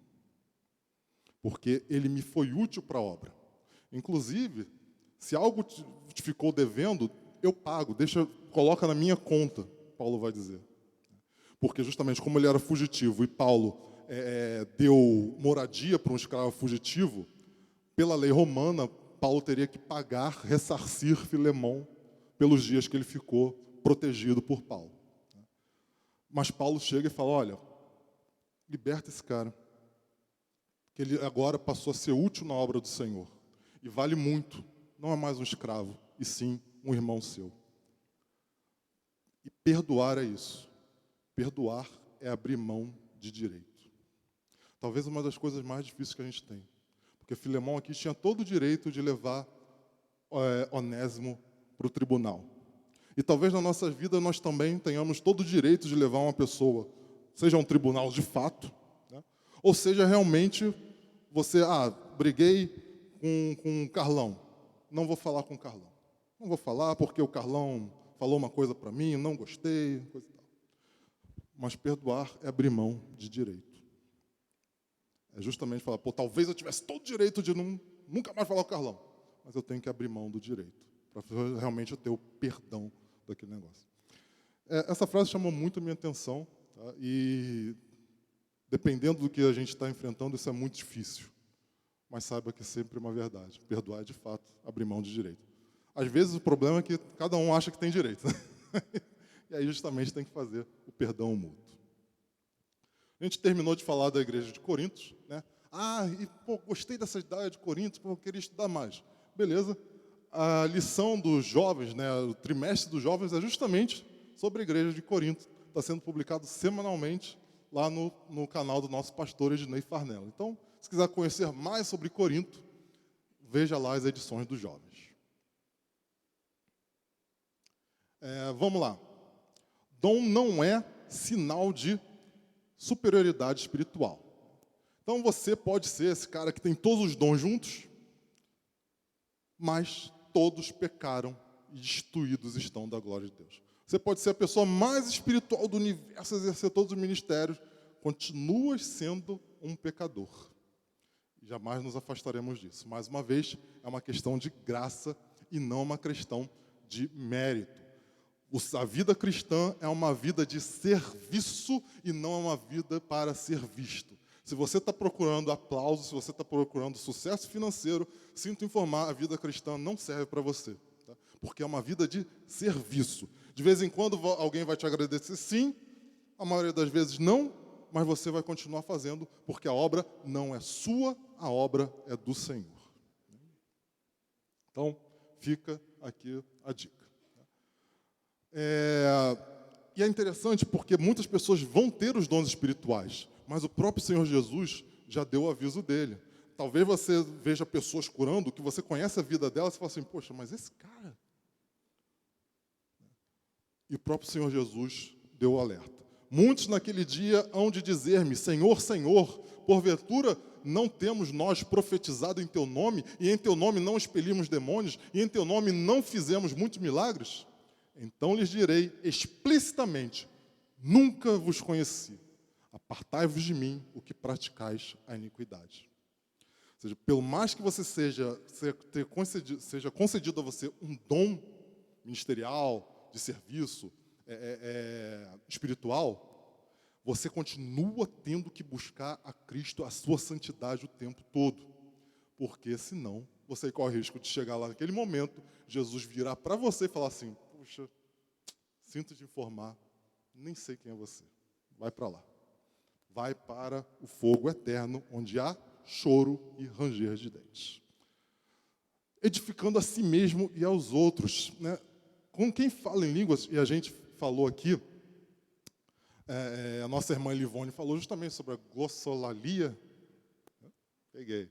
Porque ele me foi útil para a obra. Inclusive, se algo te ficou devendo, eu pago, coloca na minha conta, Paulo vai dizer. Porque justamente como ele era fugitivo e Paulo deu moradia para um escravo fugitivo, pela lei romana, Paulo teria que pagar, ressarcir Filemão pelos dias que ele ficou protegido por Paulo. Mas Paulo chega e fala, olha, liberta esse cara, que ele agora passou a ser útil na obra do Senhor. E vale muito, não é mais um escravo, e sim um irmão seu. E perdoar é isso. Perdoar é abrir mão de direito. Talvez uma das coisas mais difíceis que a gente tem. Porque Filemão aqui tinha todo o direito de levar Onésimo para o tribunal. E talvez na nossa vida nós também tenhamos todo o direito de levar uma pessoa, seja um tribunal de fato, né? Ou seja realmente você, briguei com o Carlão, não vou falar com o Carlão. Não vou falar porque o Carlão falou uma coisa para mim, não gostei, coisa e tal. Mas perdoar é abrir mão de direito. É justamente falar, talvez eu tivesse todo o direito de nunca mais falar com o Carlão, mas eu tenho que abrir mão do direito, para realmente eu ter o perdão daquele negócio. Essa frase chamou muito a minha atenção, tá? E dependendo do que a gente está enfrentando, isso é muito difícil. Mas saiba que é sempre uma verdade. Perdoar é, de fato, abrir mão de direito. Às vezes o problema é que cada um acha que tem direito, né? E aí justamente tem que fazer o perdão mútuo. A gente terminou de falar da igreja de Corinto, né? Gostei dessa ideia de Corinto, eu queria estudar mais. Beleza. A lição dos jovens, né, o trimestre dos jovens é justamente sobre a igreja de Corinto. Está sendo publicado semanalmente lá no canal do nosso pastor Ednei Farnello. Então, se quiser conhecer mais sobre Corinto, veja lá as edições dos jovens. Vamos lá. Dom não é sinal de superioridade espiritual. Então você pode ser esse cara que tem todos os dons juntos, mas todos pecaram e destituídos estão da glória de Deus. Você pode ser a pessoa mais espiritual do universo, exercer todos os ministérios, continuas sendo um pecador. Jamais nos afastaremos disso. Mais uma vez, é uma questão de graça e não uma questão de mérito. A vida cristã é uma vida de serviço e não é uma vida para ser visto. Se você está procurando aplauso, se você está procurando sucesso financeiro, sinto informar, a vida cristã não serve para você. Tá? Porque é uma vida de serviço. De vez em quando alguém vai te agradecer, sim, a maioria das vezes não, mas você vai continuar fazendo, porque a obra não é sua, a obra é do Senhor. Então, fica aqui a dica. E é interessante porque muitas pessoas vão ter os dons espirituais, mas o próprio Senhor Jesus já deu o aviso dele. Talvez você veja pessoas curando, que você conhece a vida delas e fala assim, poxa, mas esse cara... E o próprio Senhor Jesus deu o alerta. Muitos naquele dia hão de dizer-me, Senhor, Senhor, porventura não temos nós profetizado em Teu nome, e em Teu nome não expelimos demônios, e em Teu nome não fizemos muitos milagres? Então lhes direi explicitamente, nunca vos conheci. Apartai-vos de mim, o que praticais a iniquidade. Ou seja, pelo mais que você seja concedido a você um dom ministerial, de serviço, espiritual, você continua tendo que buscar a Cristo, a sua santidade o tempo todo. Porque senão, você corre o risco de chegar lá naquele momento, Jesus virar para você e falar assim, puxa, sinto te informar, nem sei quem é você. Vai para lá. Vai para o fogo eterno, onde há choro e ranger de dentes. Edificando a si mesmo e aos outros. Né? Com quem fala em línguas, e a gente falou aqui, a nossa irmã Livone falou justamente sobre a glossolalia. Peguei.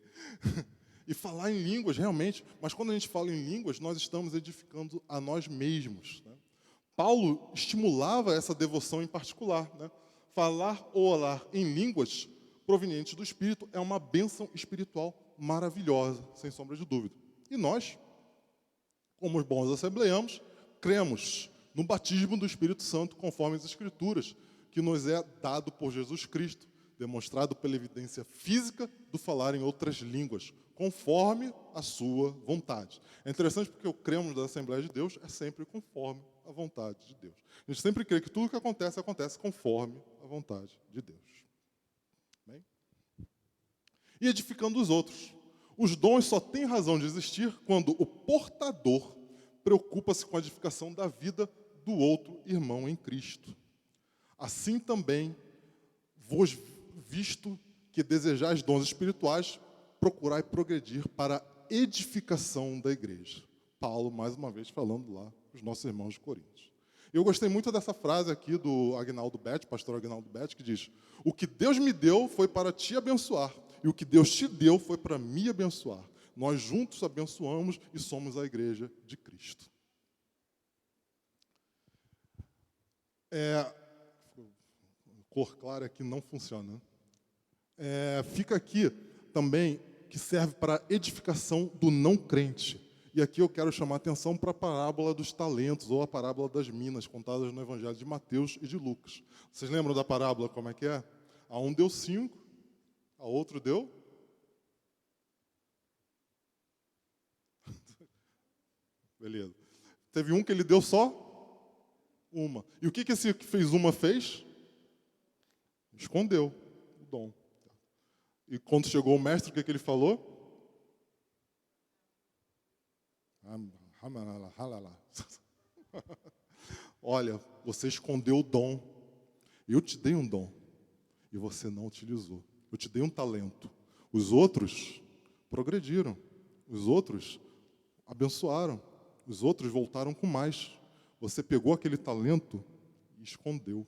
E falar em línguas, realmente, mas quando a gente fala em línguas, nós estamos edificando a nós mesmos, né? Paulo estimulava essa devoção em particular, né? Falar ou orar em línguas provenientes do Espírito é uma bênção espiritual maravilhosa, sem sombra de dúvida. E nós, como os bons assembleanos, cremos no batismo do Espírito Santo, conforme as Escrituras, que nos é dado por Jesus Cristo, demonstrado pela evidência física do falar em outras línguas, conforme a sua vontade. É interessante porque o cremos da Assembleia de Deus é sempre conforme a vontade de Deus. A gente sempre crê que tudo que acontece, acontece conforme a vontade de Deus. Bem? E edificando os outros. Os dons só têm razão de existir quando o portador preocupa-se com a edificação da vida do outro irmão em Cristo. Assim também vos visto que desejais dons espirituais, procurai progredir para a edificação da igreja. Paulo, mais uma vez, falando lá para os nossos irmãos de Coríntios. Eu gostei muito dessa frase aqui do Agnaldo Betti, pastor Agnaldo Betti, que diz: o que Deus me deu foi para te abençoar, e o que Deus te deu foi para me abençoar. Nós juntos abençoamos e somos a igreja de Cristo. Cor clara aqui não funciona. Fica aqui também que serve para a edificação do não crente. E aqui eu quero chamar a atenção para a parábola dos talentos, ou a parábola das minas, contadas no Evangelho de Mateus e de Lucas. Vocês lembram da parábola, como é que é? A um deu 5, a outro deu... Beleza. Teve um que ele deu só uma. E o que esse que fez uma fez? Escondeu o dom. E quando chegou o mestre, o que ele falou? Olha, você escondeu o dom. Eu te dei um dom e você não utilizou. Eu te dei um talento. Os outros progrediram. Os outros abençoaram. Os outros voltaram com mais. Você pegou aquele talento e escondeu.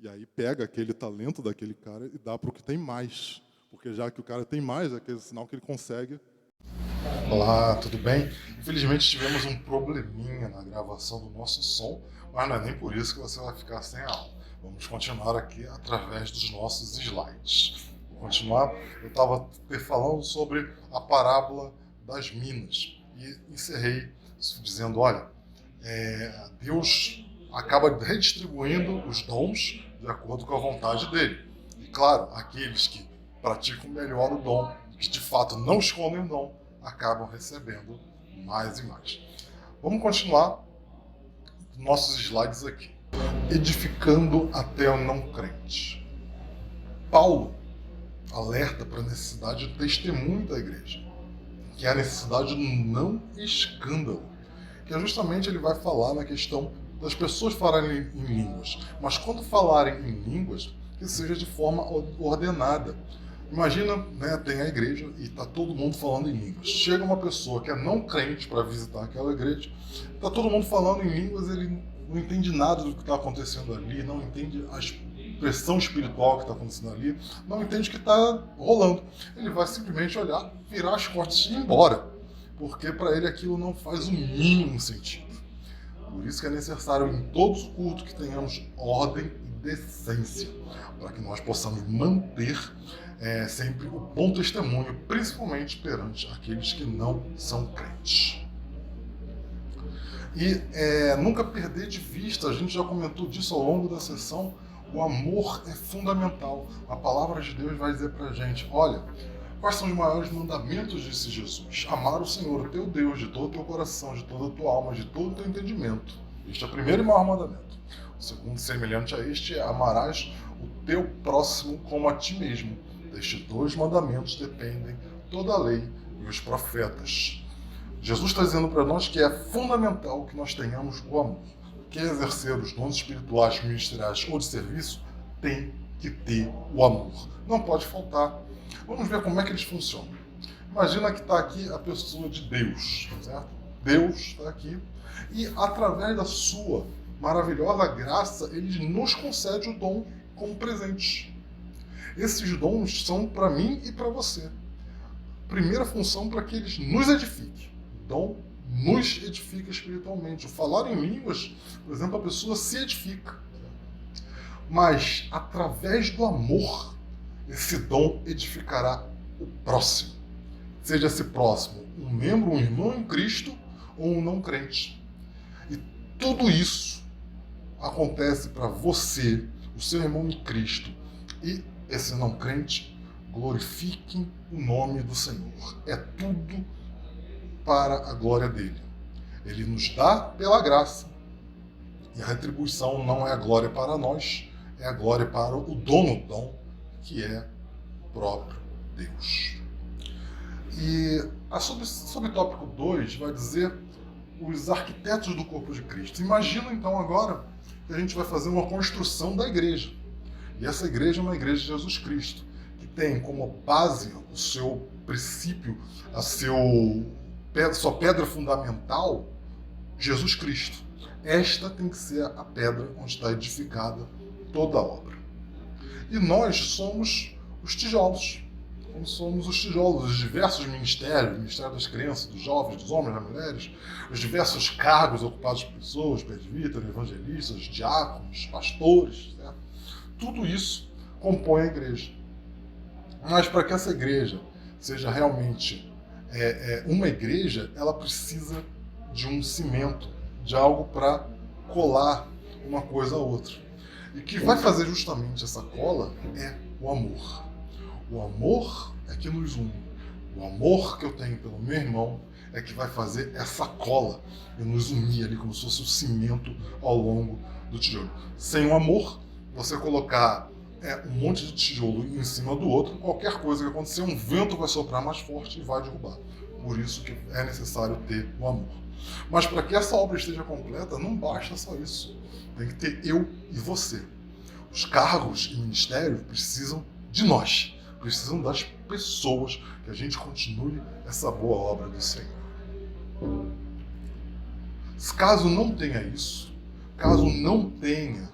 E aí pega aquele talento daquele cara e dá para o que tem mais. Porque já que o cara tem mais, é aquele sinal que ele consegue. Olá, tudo bem? Infelizmente tivemos um probleminha na gravação do nosso som, mas não é nem por isso que você vai ficar sem aula. Vamos continuar aqui através dos nossos slides. Vou continuar. Eu estava falando sobre a parábola das minas e encerrei dizendo, olha, Deus acaba redistribuindo os dons de acordo com a vontade dele. E claro, aqueles que praticam melhor o dom, que de fato não escondem o dom, acabam recebendo mais e mais. Vamos continuar nossos slides aqui. Edificando até o não crente. Paulo alerta para a necessidade de testemunho da igreja, que é a necessidade do não escândalo, que é justamente ele vai falar na questão das pessoas falarem em línguas, mas quando falarem em línguas, que seja de forma ordenada. Imagina, né, tem a igreja e está todo mundo falando em línguas. Chega uma pessoa que é não crente para visitar aquela igreja, está todo mundo falando em línguas, ele não entende nada do que está acontecendo ali, não entende a expressão espiritual que está acontecendo ali, não entende o que está rolando. Ele vai simplesmente olhar, virar as costas e ir embora, porque para ele aquilo não faz o mínimo sentido. Por isso que é necessário em todos os cultos que tenhamos ordem e decência, para que nós possamos manter sempre o bom testemunho, principalmente perante aqueles que não são crentes. E nunca perder de vista, a gente já comentou disso ao longo da sessão, o amor é fundamental. A palavra de Deus vai dizer para a gente, olha, quais são os maiores mandamentos, disse Jesus? Amar o Senhor, o teu Deus, de todo o teu coração, de toda a tua alma, de todo o teu entendimento. Este é o primeiro e maior mandamento. O segundo, semelhante a este, é amarás o teu próximo como a ti mesmo. Destes dois mandamentos dependem toda a lei e os profetas. Jesus está dizendo para nós que é fundamental que nós tenhamos o amor. Quer exercer os dons espirituais, ministeriais ou de serviço, tem que ter o amor. Não pode faltar. Vamos ver como é que eles funcionam. Imagina que está aqui a pessoa de Deus, certo? Deus está aqui e através da sua maravilhosa graça, ele nos concede o dom como presente. Esses dons são para mim e para você. Primeira função, para que eles nos edifiquem. Dom nos edifica espiritualmente. O falar em línguas, por exemplo, a pessoa se edifica. Mas, através do amor, esse dom edificará o próximo. Seja esse próximo um membro, um irmão em Cristo ou um não crente. E tudo isso acontece para você, o seu irmão em Cristo e esse não crente, glorifiquem o nome do Senhor. É tudo para a glória dele. Ele nos dá pela graça. E a retribuição não é a glória para nós, é a glória para o dono do dom, que é o próprio Deus. E a subtópico 2 vai dizer os arquitetos do corpo de Cristo. Imagina então agora que a gente vai fazer uma construção da igreja. E essa igreja é uma igreja de Jesus Cristo, que tem como base o seu princípio, a sua pedra fundamental, Jesus Cristo. Esta tem que ser a pedra onde está edificada toda a obra. E nós somos os tijolos. Nós somos os tijolos dos diversos ministérios, o Ministério das Crianças, dos jovens, dos homens, das mulheres, os diversos cargos ocupados por pessoas, presbíteros, evangelistas, diáconos, pastores, certo? Tudo isso compõe a igreja. Mas para que essa igreja seja realmente uma igreja, ela precisa de um cimento, de algo para colar uma coisa a outra. E o que vai fazer justamente essa cola é o amor. O amor é que nos une. O amor que eu tenho pelo meu irmão é que vai fazer essa cola e nos unir ali como se fosse um cimento ao longo do tijolo. Sem o amor, você colocar um monte de tijolo em cima do outro, qualquer coisa que acontecer, um vento vai soprar mais forte e vai derrubar. Por isso que é necessário ter o amor. Mas para que essa obra esteja completa, não basta só isso. Tem que ter eu e você. Os cargos e ministérios precisam de nós. Precisam das pessoas, que a gente continue essa boa obra do Senhor. Caso não tenha isso, caso não tenha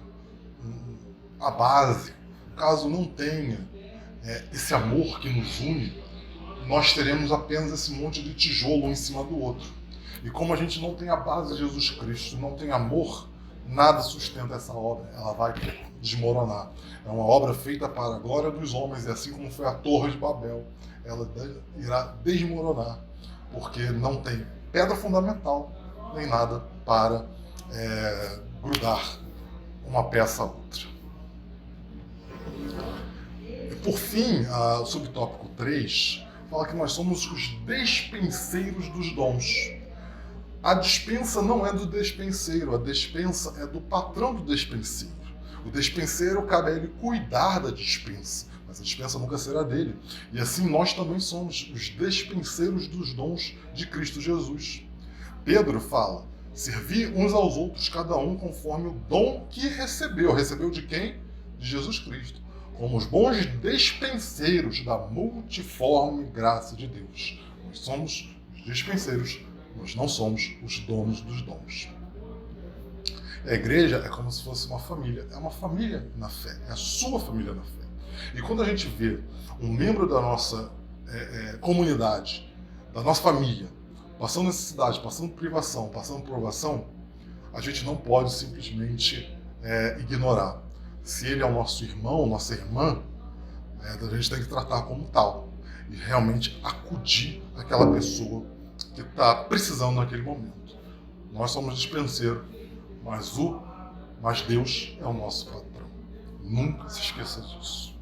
a base, caso não tenha esse amor que nos une, nós teremos apenas esse monte de tijolo um em cima do outro. E como a gente não tem a base de Jesus Cristo, não tem amor, nada sustenta essa obra, ela vai desmoronar. É uma obra feita para a glória dos homens, e assim como foi a Torre de Babel, ela irá desmoronar, porque não tem pedra fundamental, nem nada para grudar uma peça a outra. E por fim, o subtópico 3 fala que nós somos os despenseiros dos dons. A dispensa não é do despenseiro, a dispensa é do patrão do despenseiro. O despenseiro cabe a ele cuidar da dispensa, mas a dispensa nunca será dele. E assim nós também somos os despenseiros dos dons de Cristo Jesus. Pedro fala, servir uns aos outros, cada um conforme o dom que recebeu. Recebeu de quem? De Jesus Cristo. Como os bons despenseiros da multiforme graça de Deus. Nós somos os despenseiros, nós não somos os donos dos dons. A igreja é como se fosse uma família. É uma família na fé. É a sua família na fé. E quando a gente vê um membro da nossa comunidade, da nossa família, passando necessidade, passando privação, passando provação, a gente não pode simplesmente ignorar. Se ele é o nosso irmão, nossa irmã, a gente tem que tratar como tal. E realmente acudir aquela pessoa que está precisando naquele momento. Nós somos dispenseiros, mas Deus é o nosso patrão. Nunca se esqueça disso.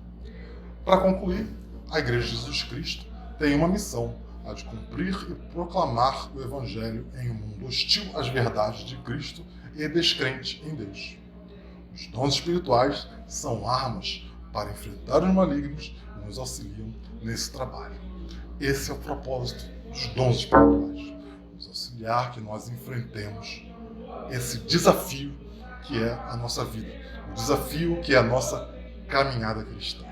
Para concluir, a Igreja de Jesus Cristo tem uma missão, a de cumprir e proclamar o Evangelho em um mundo hostil às verdades de Cristo e descrente em Deus. Os dons espirituais são armas para enfrentar os malignos e nos auxiliam nesse trabalho. Esse é o propósito dos dons espirituais, nos auxiliar que nós enfrentemos esse desafio que é a nossa vida, o desafio que é a nossa caminhada cristã.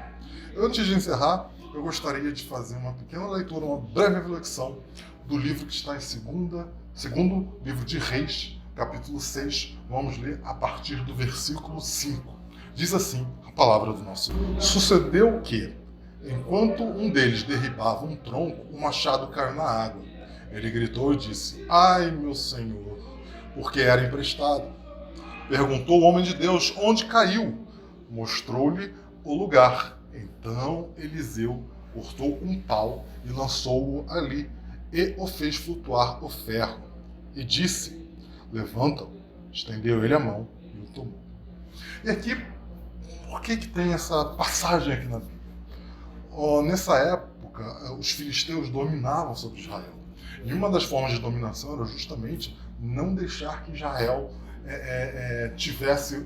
Antes de encerrar, eu gostaria de fazer uma pequena leitura, uma breve reflexão do livro que está em segundo livro de Reis, capítulo 6. Vamos ler a partir do versículo 5. Diz assim a palavra do nosso Deus. Sucedeu que, enquanto um deles derribava um tronco, o machado caiu na água. Ele gritou e disse: ai, meu senhor, porque era emprestado. Perguntou o homem de Deus onde caiu. Mostrou-lhe o lugar. Então Eliseu cortou um pau e lançou-o ali, e o fez flutuar o ferro. E disse: levanta-o. Estendeu ele a mão e o tomou. E aqui, por que tem essa passagem aqui na Bíblia? Nessa época, os filisteus dominavam sobre Israel. E uma das formas de dominação era justamente não deixar que Israel tivesse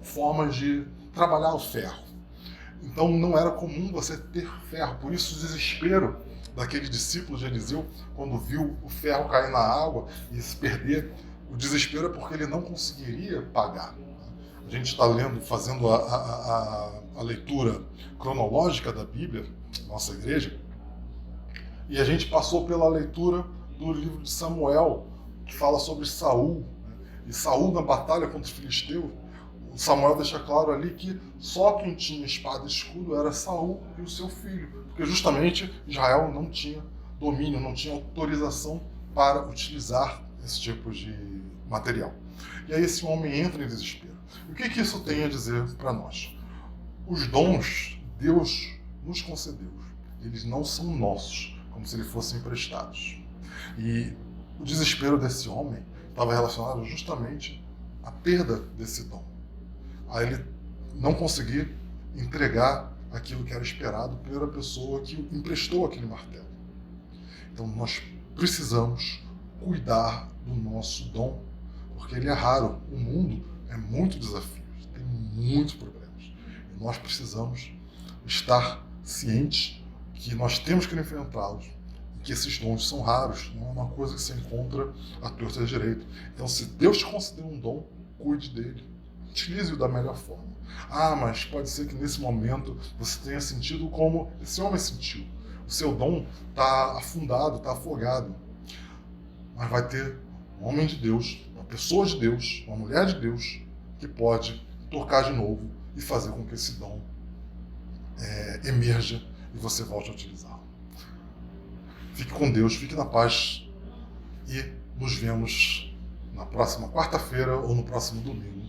formas de trabalhar o ferro. Então não era comum você ter ferro, por isso o desespero daquele discípulo de Eliseu, quando viu o ferro cair na água e se perder, o desespero é porque ele não conseguiria pagar. A gente está fazendo a leitura cronológica da Bíblia, nossa igreja, e a gente passou pela leitura do livro de Samuel, que fala sobre Saul, e Saul na batalha contra os filisteus. Samuel deixa claro ali que só quem tinha espada e escudo era Saul e o seu filho, porque justamente Israel não tinha domínio, não tinha autorização para utilizar esse tipo de material. E aí esse homem entra em desespero. E o que isso tem a dizer para nós? Os dons Deus nos concedeu, eles não são nossos, como se eles fossem emprestados. E o desespero desse homem estava relacionado justamente à perda desse dom, a ele não conseguir entregar aquilo que era esperado pela pessoa que emprestou aquele martelo. Então nós precisamos cuidar do nosso dom, porque ele é raro. O mundo é muito desafio, tem muitos problemas. E nós precisamos estar cientes que nós temos que enfrentá-los, que esses dons são raros, não é uma coisa que se encontra à torta e à direita. Então, se Deus te concedeu um dom, cuide dele, utilize-o da melhor forma. Mas pode ser que nesse momento você tenha sentido como esse homem sentiu. O seu dom está afundado, está afogado. Mas vai ter um homem de Deus, uma pessoa de Deus, uma mulher de Deus, que pode tocar de novo e fazer com que esse dom emerja e você volte a utilizá-lo. Fique com Deus, fique na paz e nos vemos na próxima quarta-feira ou no próximo domingo.